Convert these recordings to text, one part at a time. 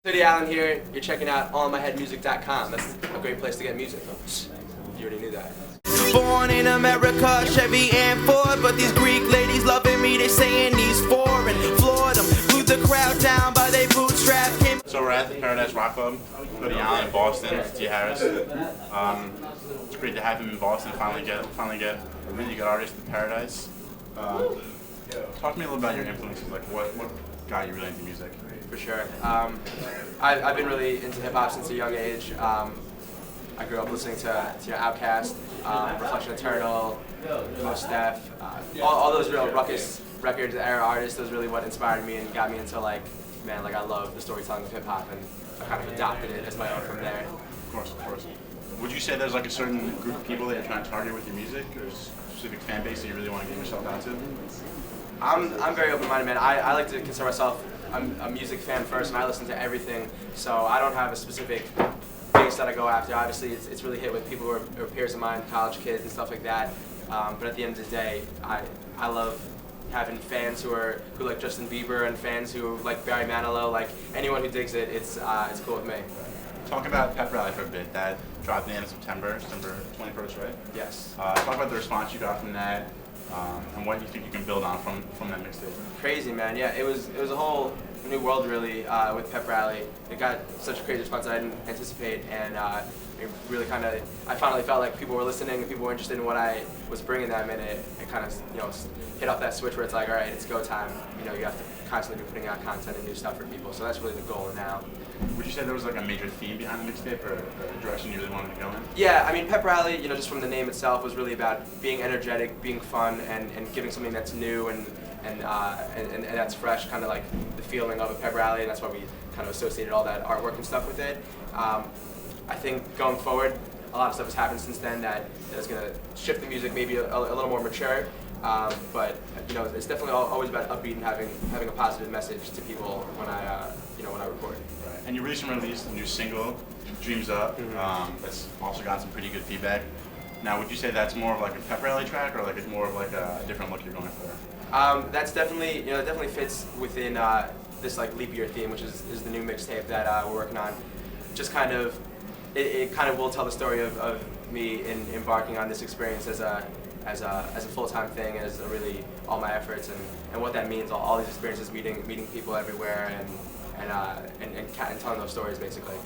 Hoodie Allen here. You're checking out allmyheadmusic.com. That's a great place to get music. You already knew that. Born in America, Chevy and Ford, but these Greek ladies loving me, they saying he's foreign. Floored them, glued the crowd down by they bootstrap. So we're at the Paradise Rock Club, Hoodie Allen in Boston, T. Harris. It's great to have him in Boston, finally get a really good artist in Paradise. Talk to me a little about your influences, like what got you really into music? For sure. I've been really into hip-hop since a young age. I grew up listening to Outkast, Reflection Eternal, Mos Def, all those real ruckus records, era artists. Those really what inspired me and got me into I love the storytelling of hip-hop, and I kind of adopted it as my own from there. Of course, of course. Would you say there's like a certain group of people that you're trying to target with your music, or a specific fan base that you really want to get yourself out to? I'm very open-minded, man. I like to consider myself a music fan first, and I listen to everything, so I don't have a specific base that I go after. Obviously, it's really hit with people who are peers of mine, college kids and stuff like that. But at the end of the day, I love having fans who like Justin Bieber and fans who like Barry Manilow. Like anyone who digs it, it's cool with me. Talk about Pep Rally for a bit. That dropped at the end of September 21st, right? Yes. Talk about the response you got from that. And what you think you can build on from that mixtape? Crazy, man. Yeah, it was a whole new world really with Pep Rally. It got such a crazy response I didn't anticipate, and it really I finally felt like people were listening and people were interested in what I was bringing them, and it kind of hit off that switch where it's like, all right, it's go time. You have to constantly be putting out content and new stuff for people. So that's really the goal now. Would you say there was like a major theme behind the mixtape, or a direction you really wanted to go in? Yeah, I mean, Pep Rally, just from the name itself, was really about being energetic, being fun, and giving something that's new and that's fresh, kind of like the feeling of a Pep Rally, and that's why we kind of associated all that artwork and stuff with it. I think going forward, a lot of stuff has happened since then that is going to shift the music maybe a little more mature. But it's definitely always about upbeat and having a positive message to people when I record. Right. And you recently released a new single, "Dreams Up." That's also gotten some pretty good feedback. Now, would you say that's more of like a Pep Rally track, or like it's more of like a different look you're going for? That's definitely it definitely fits within this like leap year theme, which is the new mixtape that we're working on. Just kind of it kind of will tell the story of me embarking on this experience as a full-time thing, as really all my efforts and what that means, all these experiences, meeting people everywhere and telling those stories basically.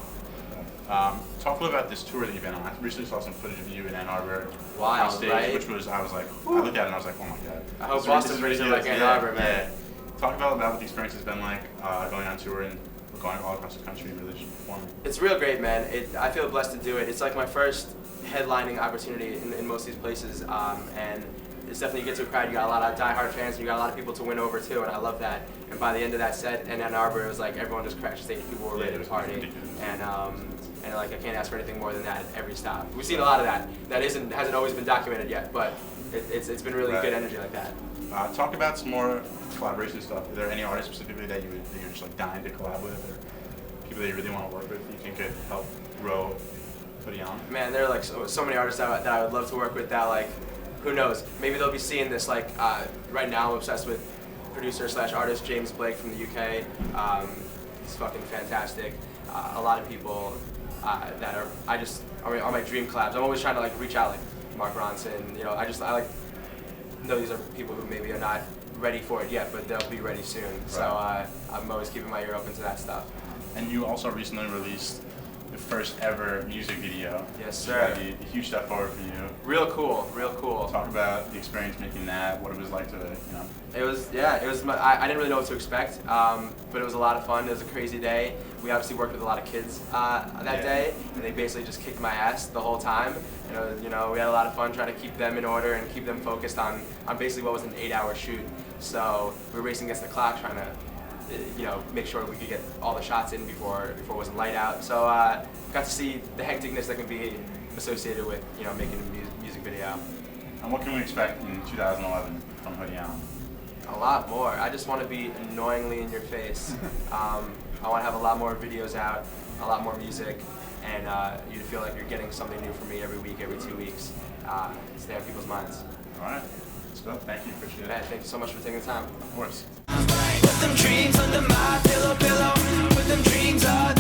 Talk a little about this tour that you've been on. I recently saw some footage of you in Ann Arbor on stage, right? Which was, I looked at it and I was like, oh my god. I hope Boston brings it like Ann Arbor, man. Yeah. Talk about what the experience has been like going on tour and going all across the country and really performing. It's real great, man. I feel blessed to do it. It's like my first headlining opportunity in most of these places, and it's definitely, you get to a crowd, you got a lot of diehard fans, and you got a lot of people to win over too, and I love that. And by the end of that set in Ann Arbor, it was like everyone just crashed stage, people were ready to party, and like I can't ask for anything more than that at every stop. We've seen a lot of that. That hasn't always been documented yet, but it's been really good energy like that. Talk about some more collaboration stuff. Are there any artists specifically that you're just like dying to collab with, or people that you really want to work with you think could help grow Hoodie Allen? Man, there are like so many artists that I would love to work with that, like, who knows, maybe they'll be seeing this. Like right now I'm obsessed with producer/artist James Blake from the UK. He's fucking fantastic. A lot of people that are on my dream collabs. I'm always trying to like reach out, like Mark Ronson. I like know these are people who maybe are not ready for it yet, but they'll be ready soon. Right. So I'm always keeping my ear open to that stuff. And you also recently released the first ever music video. Yes, sir. A huge step forward for you. Real cool, real cool. Talk about the experience making that, what it was like to, It was I didn't really know what to expect, but it was a lot of fun. It was a crazy day. We obviously worked with a lot of kids that day, and they basically just kicked my ass the whole time. We had a lot of fun trying to keep them in order and keep them focused on basically what was an 8-hour shoot. So we were racing against the clock trying to make sure we could get all the shots in before it wasn't light out. So got to see the hecticness that can be associated with making a music video. And what can we expect in 2011 from Hoodie Allen? A lot more. I just want to be annoyingly in your face. I want to have a lot more videos out, a lot more music, and you feel like you're getting something new from me every week, every 2 weeks. Stay on people's minds. All right. Let's go. Thank you. Appreciate it. Thank you so much for taking the time. Of course. Put them dreams under my pillow. but them dreams are